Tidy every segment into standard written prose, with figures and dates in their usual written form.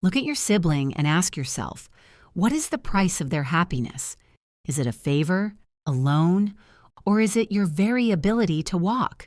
Look at your sibling and ask yourself, what is the price of their happiness? Is it a favor, a loan, or is it your very ability to walk?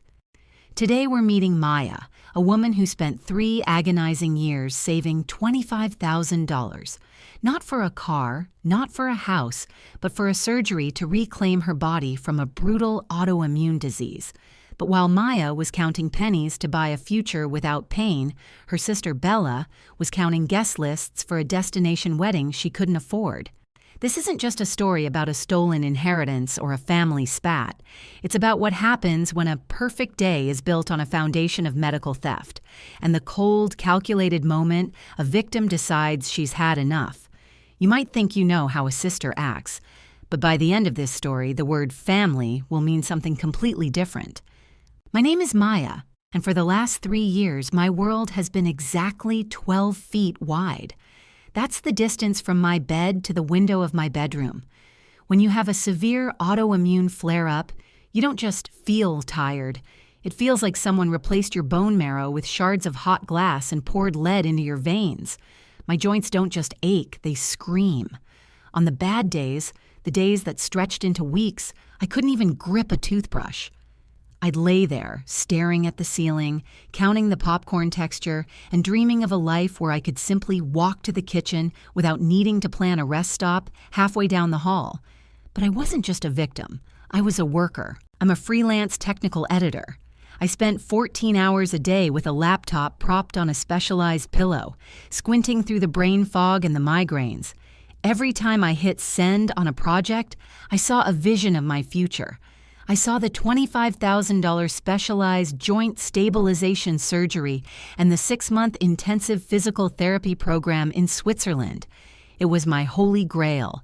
Today we're meeting Maya, a woman who spent 3 agonizing years saving $25,000, not for a car, not for a house, but for a surgery to reclaim her body from a brutal autoimmune disease. But while Maya was counting pennies to buy a future without pain, her sister Bella was counting guest lists for a destination wedding she couldn't afford. This isn't just a story about a stolen inheritance or a family spat. It's about what happens when a perfect day is built on a foundation of medical theft, and the cold, calculated moment a victim decides she's had enough. You might think you know how a sister acts, but by the end of this story, the word family will mean something completely different. My name is Maya, and for the last 3 years, my world has been exactly 12 feet wide. That's the distance from my bed to the window of my bedroom. When you have a severe autoimmune flare-up, you don't just feel tired. It feels like someone replaced your bone marrow with shards of hot glass and poured lead into your veins. My joints don't just ache, they scream. On the bad days, the days that stretched into weeks, I couldn't even grip a toothbrush. I'd lay there, staring at the ceiling, counting the popcorn texture, and dreaming of a life where I could simply walk to the kitchen without needing to plan a rest stop halfway down the hall. But I wasn't just a victim. I was a worker. I'm a freelance technical editor. I spent 14 hours a day with a laptop propped on a specialized pillow, squinting through the brain fog and the migraines. Every time I hit send on a project, I saw a vision of my future. I saw the $25,000 specialized joint stabilization surgery and the 6-month intensive physical therapy program in Switzerland. It was my holy grail.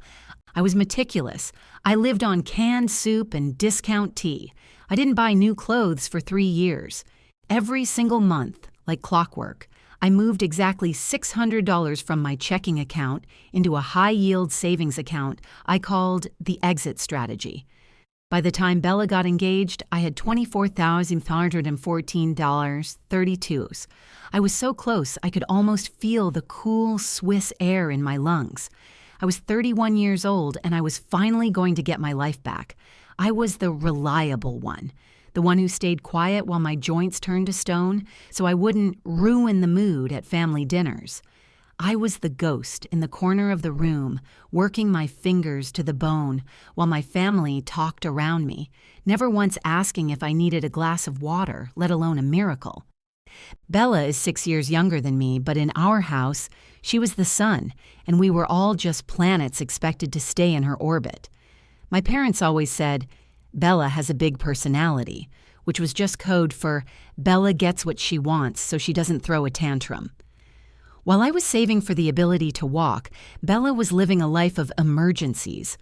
I was meticulous. I lived on canned soup and discount tea. I didn't buy new clothes for 3 years. Every single month, like clockwork, I moved exactly $600 from my checking account into a high-yield savings account I called the exit strategy. By the time Bella got engaged, I had $24,514.32. I was so close I could almost feel the cool Swiss air in my lungs. I was 31 years old and I was finally going to get my life back. I was the reliable one, the one who stayed quiet while my joints turned to stone so I wouldn't ruin the mood at family dinners. I was the ghost in the corner of the room, working my fingers to the bone while my family talked around me, never once asking if I needed a glass of water, let alone a miracle. Bella is 6 years younger than me, but in our house, she was the sun, and we were all just planets expected to stay in her orbit. My parents always said, Bella has a big personality, which was just code for Bella gets what she wants so she doesn't throw a tantrum. While I was saving for the ability to walk, Bella was living a life of emergencies.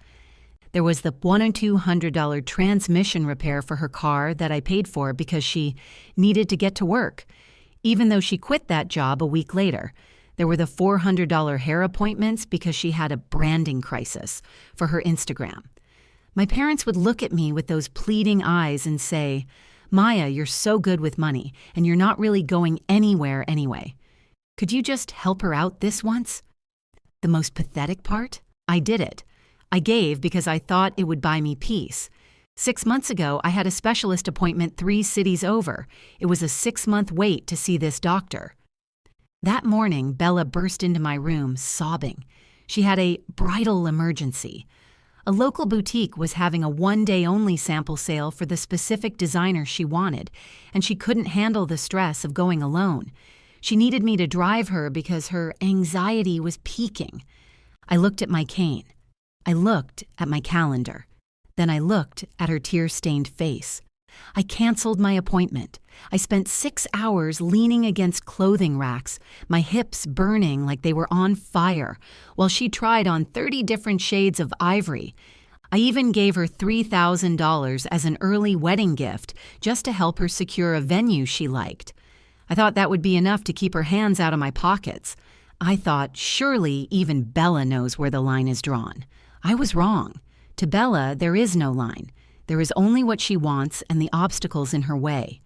There was the $1,200 transmission repair for her car that I paid for because she needed to get to work, even though she quit that job a week later. There were the $400 hair appointments because she had a branding crisis for her Instagram. My parents would look at me with those pleading eyes and say, Maya, you're so good with money, and you're not really going anywhere anyway. Could you just help her out this once? The most pathetic part? I did it. I gave because I thought it would buy me peace. 6 months ago, I had a specialist appointment 3 cities over. It was a 6-month wait to see this doctor. That morning, Bella burst into my room, sobbing. She had a bridal emergency. A local boutique was having a 1-day-only sample sale for the specific designer she wanted, and she couldn't handle the stress of going alone. She needed me to drive her because her anxiety was peaking. I looked at my cane. I looked at my calendar. Then I looked at her tear-stained face. I canceled my appointment. I spent 6 hours leaning against clothing racks, my hips burning like they were on fire, while she tried on 30 different shades of ivory. I even gave her $3,000 as an early wedding gift just to help her secure a venue she liked. I thought that would be enough to keep her hands out of my pockets. I thought, surely even Bella knows where the line is drawn. I was wrong. To Bella, there is no line. There is only what she wants and the obstacles in her way.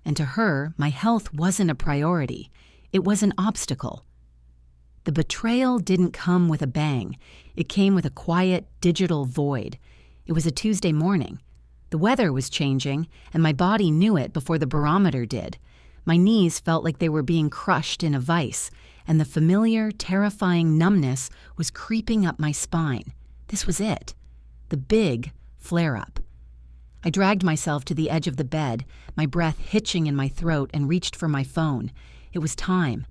And to her, my health wasn't a priority. It was an obstacle. The betrayal didn't come with a bang. It came with a quiet, digital void. It was a Tuesday morning. The weather was changing, and my body knew it before the barometer did. My knees felt like they were being crushed in a vice, and the familiar, terrifying numbness was creeping up my spine. This was it. The big flare-up. I dragged myself to the edge of the bed, my breath hitching in my throat, and reached for my phone. It was time.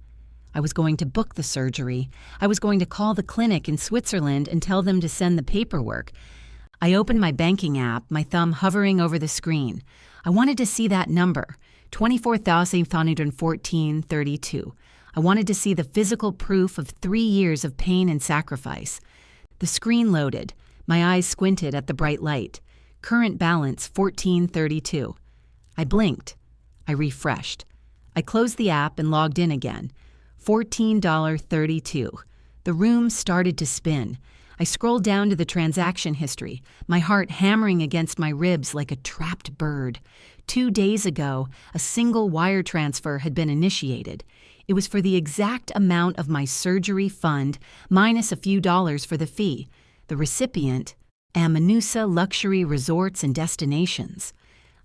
I was going to book the surgery. I was going to call the clinic in Switzerland and tell them to send the paperwork. I opened my banking app, my thumb hovering over the screen. I wanted to see that number, 24,514.32. I wanted to see the physical proof of 3 years of pain and sacrifice. The screen loaded. My eyes squinted at the bright light. Current balance, 1432. I blinked. I refreshed. I closed the app and logged in again. $14.32. The room started to spin. I scrolled down to the transaction history, my heart hammering against my ribs like a trapped bird. 2 days ago, a single wire transfer had been initiated. It was for the exact amount of my surgery fund, minus a few dollars for the fee. The recipient, Amanusa Luxury Resorts and Destinations.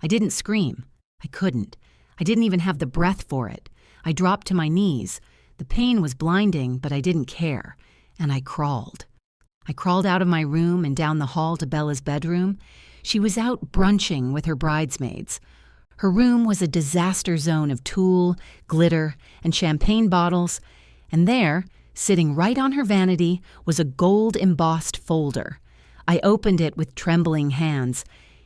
I didn't scream. I couldn't. I didn't even have the breath for it. I dropped to my knees. The pain was blinding, but I didn't care. And I crawled. I crawled out of my room and down the hall to Bella's bedroom. She was out brunching with her bridesmaids. Her room was a disaster zone of tulle, glitter, and champagne bottles, and there, sitting right on her vanity, was a gold-embossed folder. I opened it with trembling hands.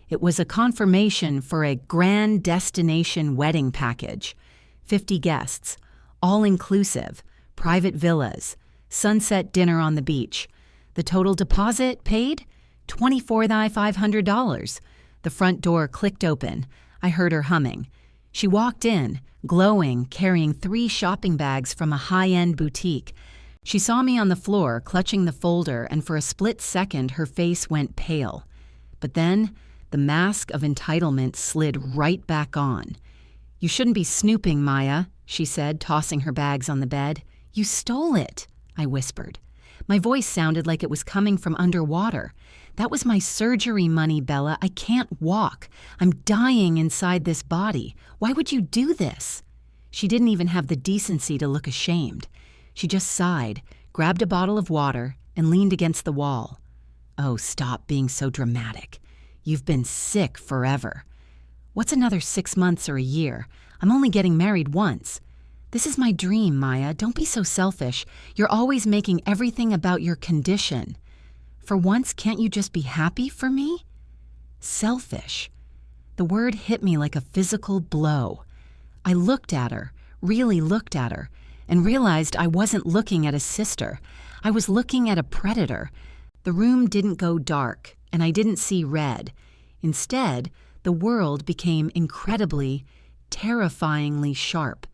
It was a confirmation for a grand destination wedding package. 50 guests, all-inclusive, private villas, sunset dinner on the beach. The total deposit paid? $24,500. The front door clicked open. I heard her humming. She walked in, glowing, carrying 3 shopping bags from a high-end boutique. She saw me on the floor, clutching the folder, and for a split second her face went pale. But then, the mask of entitlement slid right back on. "You shouldn't be snooping, Maya," she said, tossing her bags on the bed. "You stole it," I whispered. My voice sounded like it was coming from underwater. "That was my surgery money, Bella. I can't walk. I'm dying inside this body. Why would you do this?" She didn't even have the decency to look ashamed. She just sighed, grabbed a bottle of water, and leaned against the wall. "Oh, stop being so dramatic. You've been sick forever. What's another 6 months or a year? I'm only getting married once. This is my dream, Maya. Don't be so selfish. You're always making everything about your condition. For once, can't you just be happy for me?" Selfish. The word hit me like a physical blow. I looked at her, really looked at her, and realized I wasn't looking at a sister. I was looking at a predator. The room didn't go dark, and I didn't see red. Instead, the world became incredibly, terrifyingly sharp.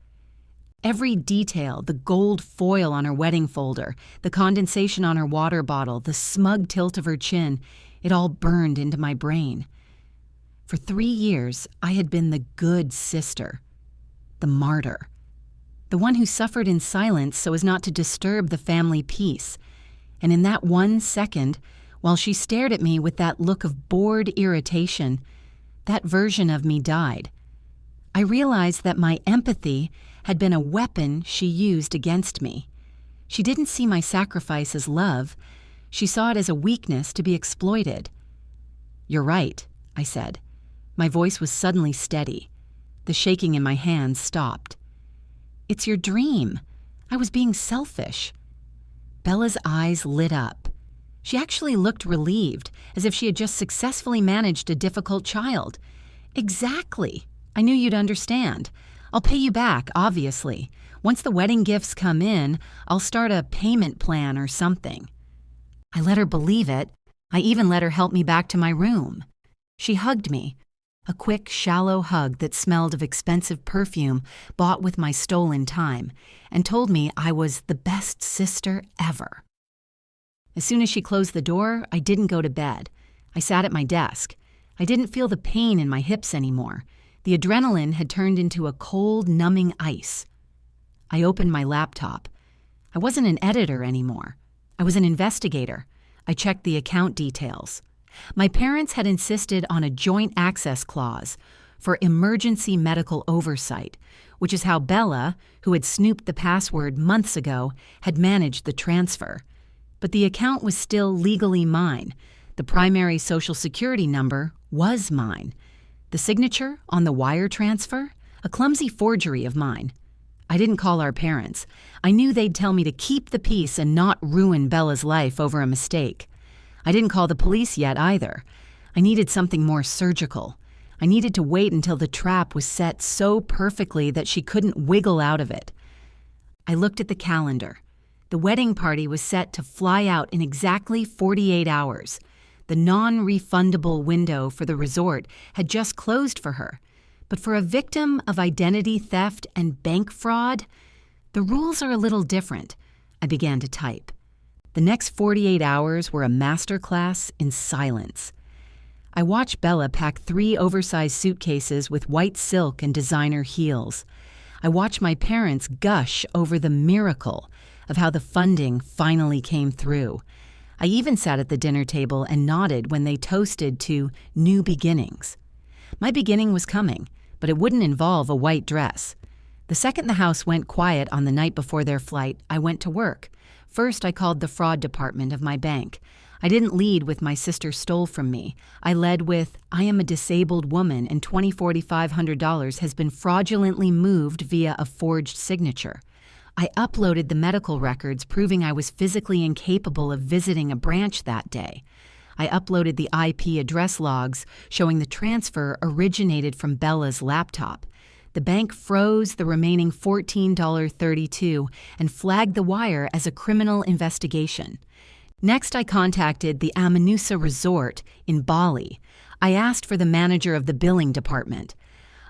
Every detail, the gold foil on her wedding folder, the condensation on her water bottle, the smug tilt of her chin, it all burned into my brain. For 3 years, I had been the good sister, the martyr, the one who suffered in silence so as not to disturb the family peace. And in that 1 second, while she stared at me with that look of bored irritation, that version of me died. I realized that my empathy had been a weapon she used against me. She didn't see my sacrifice as love. She saw it as a weakness to be exploited. "You're right," I said. My voice was suddenly steady. The shaking in my hands stopped. "It's your dream. I was being selfish." Bella's eyes lit up. She actually looked relieved, as if she had just successfully managed a difficult child. "Exactly. I knew you'd understand. I'll pay you back, obviously. Once the wedding gifts come in, I'll start a payment plan or something." I let her believe it. I even let her help me back to my room. She hugged me, a quick, shallow hug that smelled of expensive perfume bought with my stolen time, and told me I was the best sister ever. As soon as she closed the door, I didn't go to bed. I sat at my desk. I didn't feel the pain in my hips anymore. The adrenaline had turned into a cold, numbing ice. I opened my laptop. I wasn't an editor anymore. I was an investigator. I checked the account details. My parents had insisted on a joint access clause for emergency medical oversight, which is how Bella, who had snooped the password months ago, had managed the transfer. But the account was still legally mine. The primary Social Security number was mine. The signature on the wire transfer? A clumsy forgery of mine. I didn't call our parents. I knew they'd tell me to keep the peace and not ruin Bella's life over a mistake. I didn't call the police yet either. I needed something more surgical. I needed to wait until the trap was set so perfectly that she couldn't wiggle out of it. I looked at the calendar. The wedding party was set to fly out in exactly 48 hours. The non-refundable window for the resort had just closed for her. But for a victim of identity theft and bank fraud, the rules are a little different. I began to type. The next 48 hours were a masterclass in silence. I watched Bella pack 3 oversized suitcases with white silk and designer heels. I watched my parents gush over the miracle of how the funding finally came through. I even sat at the dinner table and nodded when they toasted to new beginnings. My beginning was coming, but it wouldn't involve a white dress. The second the house went quiet on the night before their flight, I went to work. First, I called the fraud department of my bank. I didn't lead with "my sister stole from me." I led with, "I am a disabled woman and $4,500 has been fraudulently moved via a forged signature." I uploaded the medical records proving I was physically incapable of visiting a branch that day. I uploaded the IP address logs showing the transfer originated from Bella's laptop. The bank froze the remaining $14.32 and flagged the wire as a criminal investigation. Next, I contacted the Amanusa Resort in Bali. I asked for the manager of the billing department.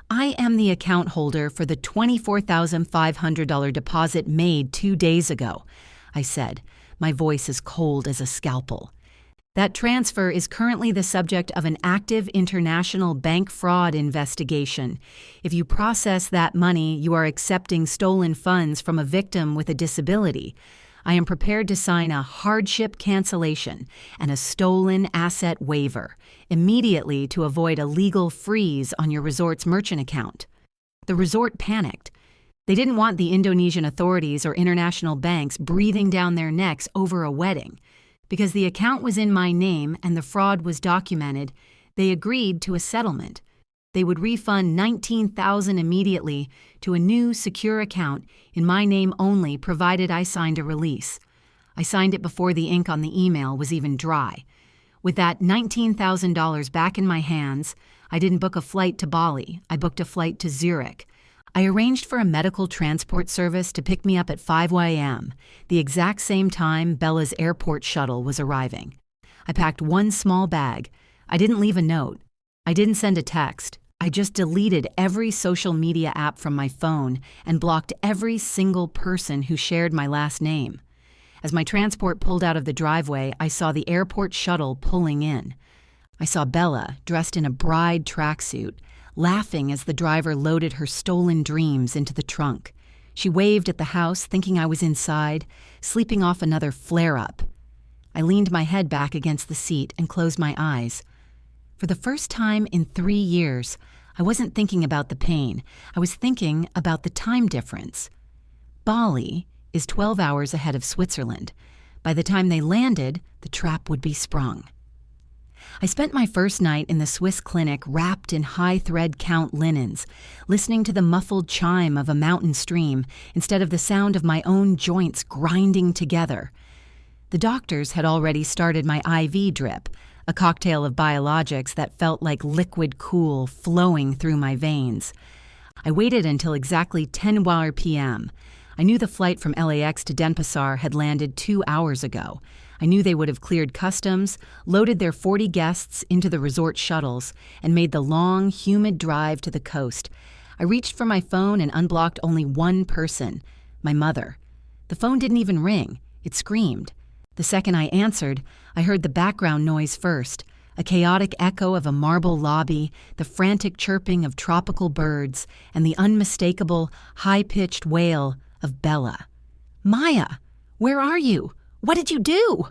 "I am the account holder for the $24,500 deposit made 2 days ago," I said, my voice as cold as a scalpel. "That transfer is currently the subject of an active international bank fraud investigation. If you process that money, you are accepting stolen funds from a victim with a disability. I am prepared to sign a hardship cancellation and a stolen asset waiver immediately to avoid a legal freeze on your resort's merchant account." The resort panicked. They didn't want the Indonesian authorities or international banks breathing down their necks over a wedding. Because the account was in my name and the fraud was documented, they agreed to a settlement. They would refund $19,000 immediately to a new secure account in my name only, provided I signed a release. I signed it before the ink on the email was even dry. With that $19,000 back in my hands, I didn't book a flight to Bali. I booked a flight to Zurich. I arranged for a medical transport service to pick me up at 5 a.m., the exact same time Bella's airport shuttle was arriving. I packed one small bag. I didn't leave a note. I didn't send a text. I just deleted every social media app from my phone and blocked every single person who shared my last name. As my transport pulled out of the driveway, I saw the airport shuttle pulling in. I saw Bella, dressed in a bride tracksuit, laughing as the driver loaded her stolen dreams into the trunk. She waved at the house, thinking I was inside, sleeping off another flare-up. I leaned my head back against the seat and closed my eyes. For the first time in 3 years, I wasn't thinking about the pain. I was thinking about the time difference. Bali is 12 hours ahead of Switzerland. By the time they landed, the trap would be sprung. I spent my first night in the Swiss clinic wrapped in high thread count linens, listening to the muffled chime of a mountain stream instead of the sound of my own joints grinding together. The doctors had already started my IV drip, a cocktail of biologics that felt like liquid cool flowing through my veins. I waited until exactly 10 p.m. I knew the flight from LAX to Denpasar had landed 2 hours ago. I knew they would have cleared customs, loaded their 40 guests into the resort shuttles, and made the long, humid drive to the coast. I reached for my phone and unblocked only one person, my mother. The phone didn't even ring. It screamed. The second I answered, I heard the background noise first, a chaotic echo of a marble lobby, the frantic chirping of tropical birds, and the unmistakable, high-pitched wail of Bella. "Maya!" Where are you? What did you do?"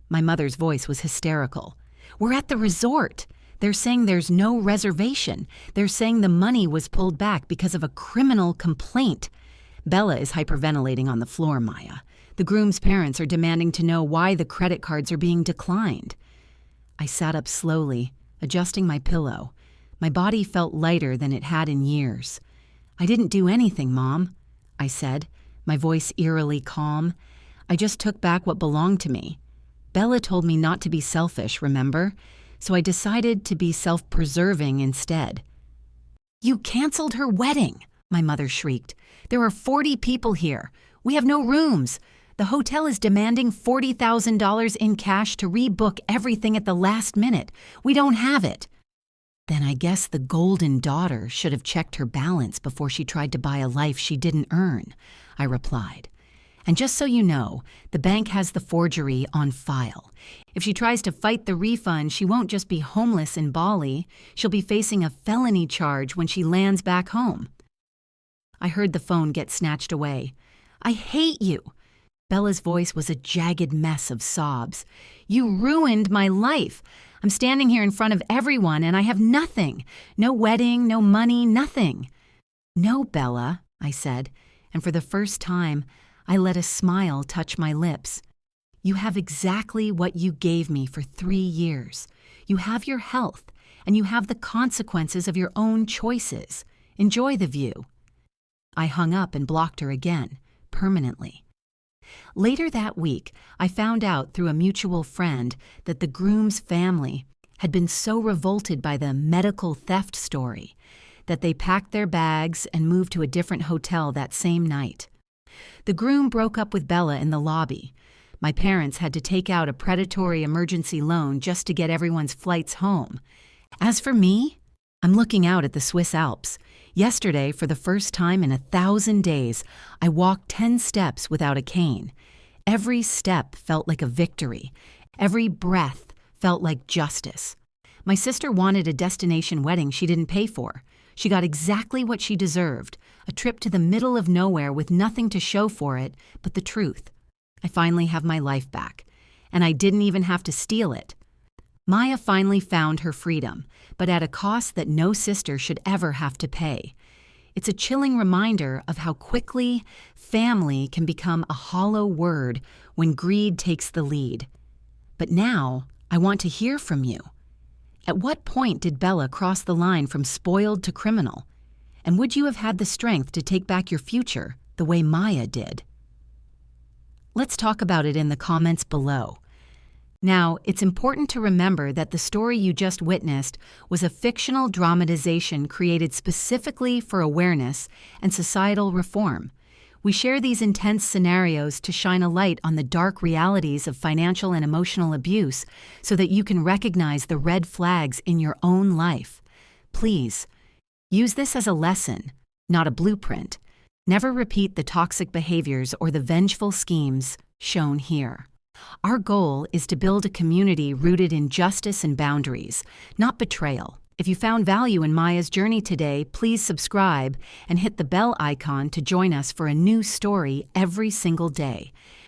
My mother's voice was hysterical. "We're at the resort. They're saying there's no reservation. They're saying the money was pulled back because of a criminal complaint." Bella is hyperventilating on the floor, Maya. The groom's parents are demanding to know why the credit cards are being declined. I sat up slowly, adjusting my pillow. My body felt lighter than it had in years. "I didn't do anything, Mom," I said, my voice eerily calm. "I just took back what belonged to me. Bella told me not to be selfish, remember? So I decided to be self-preserving instead." "You canceled her wedding," my mother shrieked. "There are 40 people here. We have no rooms. The hotel is demanding $40,000 in cash to rebook everything at the last minute. We don't have it." "Then I guess the golden daughter should have checked her balance before she tried to buy a life she didn't earn," I replied. "And just so you know, the bank has the forgery on file. If she tries to fight the refund, she won't just be homeless in Bali. She'll be facing a felony charge when she lands back home." I heard the phone get snatched away. "I hate you." Bella's voice was a jagged mess of sobs. "You ruined my life. I'm standing here in front of everyone and I have nothing. No wedding, no money, nothing." "No, Bella," I said, and for the first time, I let a smile touch my lips. "You have exactly what you gave me for 3 years. You have your health, and you have the consequences of your own choices. Enjoy the view." I hung up and blocked her again, permanently. Later that week, I found out through a mutual friend that the groom's family had been so revolted by the medical theft story that they packed their bags and moved to a different hotel that same night. The groom broke up with Bella in the lobby. My parents had to take out a predatory emergency loan just to get everyone's flights home. As for me, I'm looking out at the Swiss Alps. Yesterday, for the first time in 1,000 days, I walked 10 steps without a cane. Every step felt like a victory. Every breath felt like justice. My sister wanted a destination wedding she didn't pay for. She got exactly what she deserved, a trip to the middle of nowhere with nothing to show for it but the truth. I finally have my life back, and I didn't even have to steal it. Maya finally found her freedom, but at a cost that no sister should ever have to pay. It's a chilling reminder of how quickly family can become a hollow word when greed takes the lead. But now, I want to hear from you. At what point did Bella cross the line from spoiled to criminal? And would you have had the strength to take back your future the way Maya did? Let's talk about it in the comments below. Now, it's important to remember that the story you just witnessed was a fictional dramatization created specifically for awareness and societal reform. We share these intense scenarios to shine a light on the dark realities of financial and emotional abuse so that you can recognize the red flags in your own life. Please, use this as a lesson, not a blueprint. Never repeat the toxic behaviors or the vengeful schemes shown here. Our goal is to build a community rooted in justice and boundaries, not betrayal. If you found value in Maya's journey today, please subscribe and hit the bell icon to join us for a new story every single day.